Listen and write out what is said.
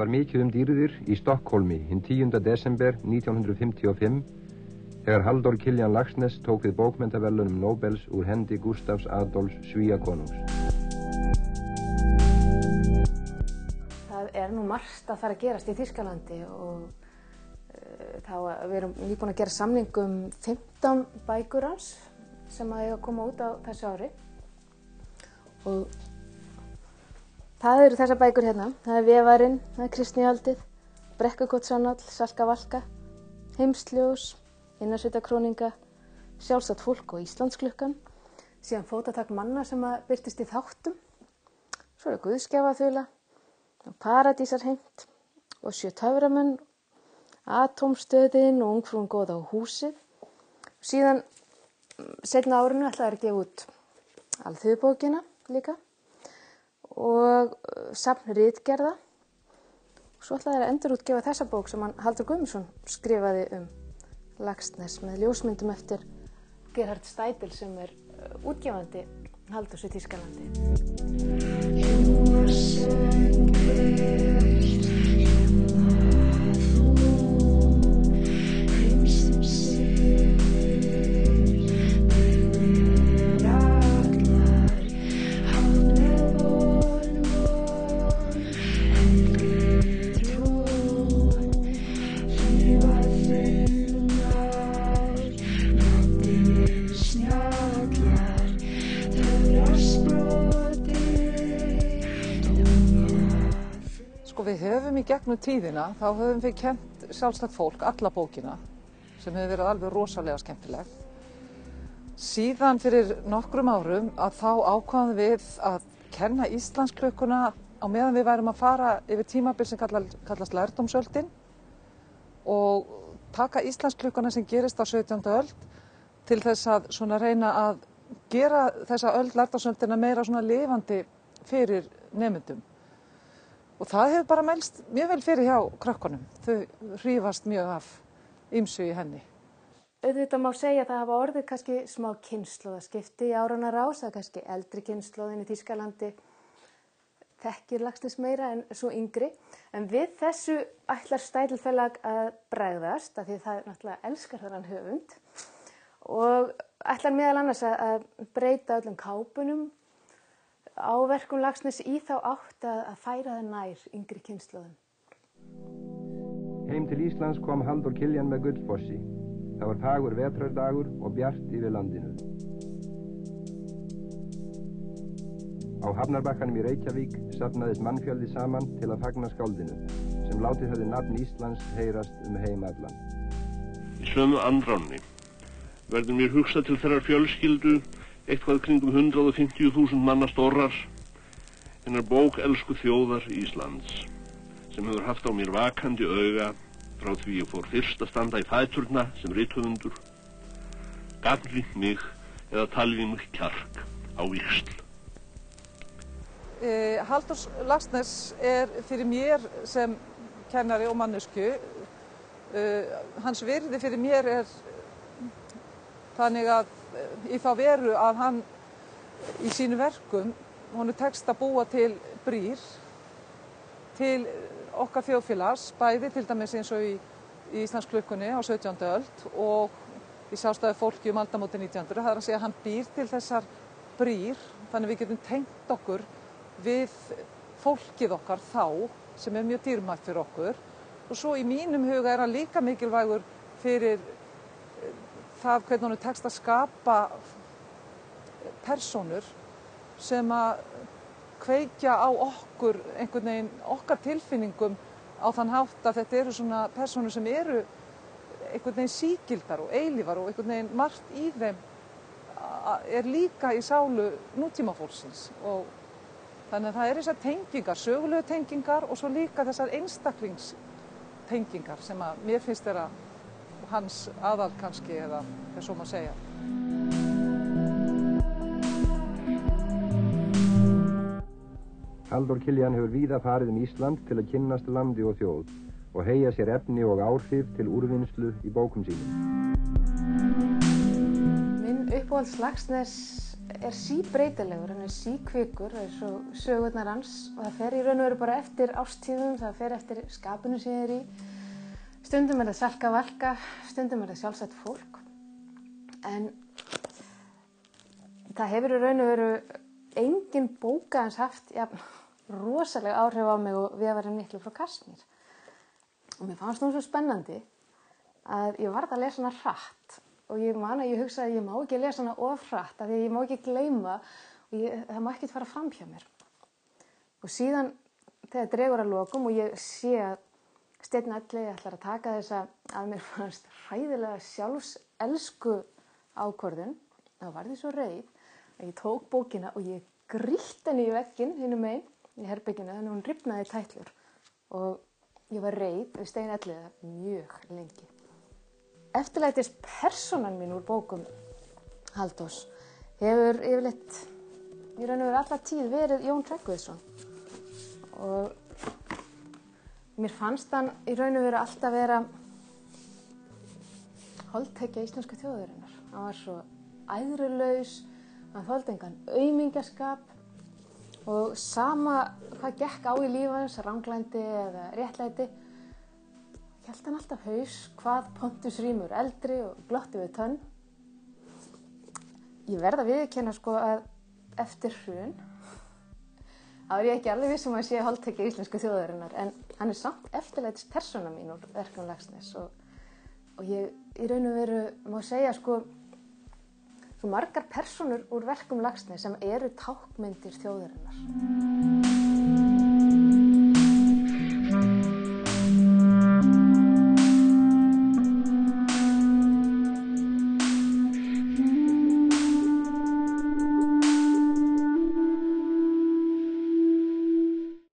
var mikið dýrðir í Stokkólmi hinn 10. desember 1955 þegar Halldór Kiljan Laxness tók við bókmenntaverðlaunum Nóbels úr hendi Gústavs Adolfs Svíakonungs. Það nú margt að fara að gerast í Þýskalandi og við erum nýbúin að gera samning 15 bækur hans sem eiga að koma út á þessu ári. Og það eru þessar bækur hérna. Það er Vefarinn, það er Kristnihaldið, Brekkukotsannál, Salka Valka, Heimsljós, Innarsveitakróninga, Sjálfstætt fólk og Íslandsklukkan, síðan Fótatak manna sem birtist í þáttum, svo er Guðsgjafaþula, Paradísarheimt og 7 töframenn, Atómstöðin og Ungfrúin góða og húsið. Síðan seinna árinu ætlaði að gefa út Alþýðubókina líka og safn ritgerða. Svo ætlaði að endurútgefa þessa bók sem Halldór Guðmundsson skrifaði Laxness með ljósmyndum eftir Gerhard Steidl sem er útgefandi Halldórs í Þýskalandi. Við höfum í gegnum tíðina, þá höfum við kennt sjálfstætt fólk alla bókina sem hefur verið alveg rosalega skemmtilegt. Síðan fyrir nokkrum árum að þá ákváðum við að kenna Íslandsklukkuna á meðan við værum að fara yfir tímabil sem kallast lærdómsöldin og taka Íslandsklukkuna sem gerist á 17. öld til þess að svona reyna að gera þessa öld lærdómsöldina meira svona lifandi fyrir nemendum. Og það hefur bara mælst mjög vel fyrir hjá krökkunum. Þau hrífast mjög af ýmsu í henni. Auðvitað má segja að það hafa orðið kannski smá kynslóðaskipti í áranna rás, að kannski eldri kynslóðin í Þýskalandi þekkir Laxness meira en svo yngri. En við þessu ætlar Steidl-félag að bregðast, af því það náttúrulega elskar þennan höfund og ætlar meðal annars að breyta öllum kápunum á verkum Laxness í þá átt að færa það nær yngri kynslóðum. Heim til Íslands kom Halldór Kiljan með Gullfossi. Það var fagur vetrardagur og bjart yfir landinu. Á hafnarbakkanum í Reykjavík safnaðist mannfjöldi saman til að fagna skáldinu, sem látið höfðu nafn Íslands heyrast heim allan. Í sömu andránni verður mér hugsað til þeirrar fjölskyldu eitthvað kringum 150.000 manna stórrar, hennar bók Elsku þjóðar Íslands, sem hefur haft á mér vakandi auga frá því ég fór fyrst að standa í fæturna sem rithöfundur, gagnrýnt mig eða talið mig kjark á víxl. Halldórs Laxness er fyrir mér sem kennari og mannesku, hans virði fyrir mér er þannig að í þá veru að hann í sínu verkum, honum tekst að búa til brýr til okkar þjóðfélags, bæði til dæmis eins og í Íslandsklukkunni á 17. öld og í Sjálfstæðu fólki aldamótin 1900. Það er að segja að hann býr til þessar brýr, þannig við getum tengt okkur við fólkið okkar þá, sem er mjög dýrmætt fyrir okkur. Og svo í mínum huga er hann líka mikilvægur fyrir það hvernig honum tekst að skapa persónur sem að kveikja á okkur einhvern veginn, okkar tilfinningum á þann hátt að þetta eru svona persónur sem eru einhvern veginn sígildar og eilífar og einhvern veginn margt í þeim er líka í sálu nútímafólksins og þannig að það eru þessar tengingar, sögulegu tengingar og svo líka þessar einstaklingstengingar sem að mér finnst þeirra hans aðal kannski, eða svo má segja. Halldór Kiljan hefur víða farið Ísland til að kynnast landi og þjóð og heyja sér efni og áhrif til úrvinnslu í bókum sínum. Minn uppáhalds Laxness er síbreytilegur, hann er síkvikur, það er svo sögurnar hans og það fer í raun og veru bara eftir ástíðum, það fer eftir skapinu sem ég er í. Stundum er það salka valka, stundum er það sjálfsagt fólk. En það hefur í raun og veru engin bóka hans haft rosalega áhrif á mig og Vefarinn miklu frá Kasmír. Og mér fannst nú svo spennandi að ég varð að lesa hana hratt. Og ég man að ég hugsaði að ég má ekki lesa hana of hratt af því að ég má ekki gleyma og það má ekkert fara fram hjá mér. Og síðan þegar dregur að lokum og ég sé að Steinn Elli ætlar að taka þessa að mér fannst hræðilega sjálfselsku ákvörðun, þá varð ég svo reið að ég tók bókina og ég grýtti henni í vegginn hinum megin í herberginu þannig að hún rifnaði í tætlur og ég var reið við Stein Elli mjög lengi. Eftirlætis persónan mín úr bókum Halldórs hefur yfirleitt í raun og veru alla tíð verið Jón Hreggviðsson og mér fannst hann í raun og veru alltaf vera holdtekja íslensku þjóðarinnar. Hann var svo æðrulaus, hann þoldi engan aumingjaskap og sama hvað gekk á í lífi hans, ranglændi eða réttlæti, hélt hann alltaf haus hvað Pontus rímur eldri og glotti við tönn. Ég verð að viðurkenna sko að eftir hrun, þá er ég ekki alveg viss að sé holdtekja íslensku þjóðarinnar, en hann er samt eftirlætis persóna mín úr verkum Laxness og ég í raun og veru má segja sko svo margar persónur úr verkum Laxness sem eru tákmyndir þjóðarinnar.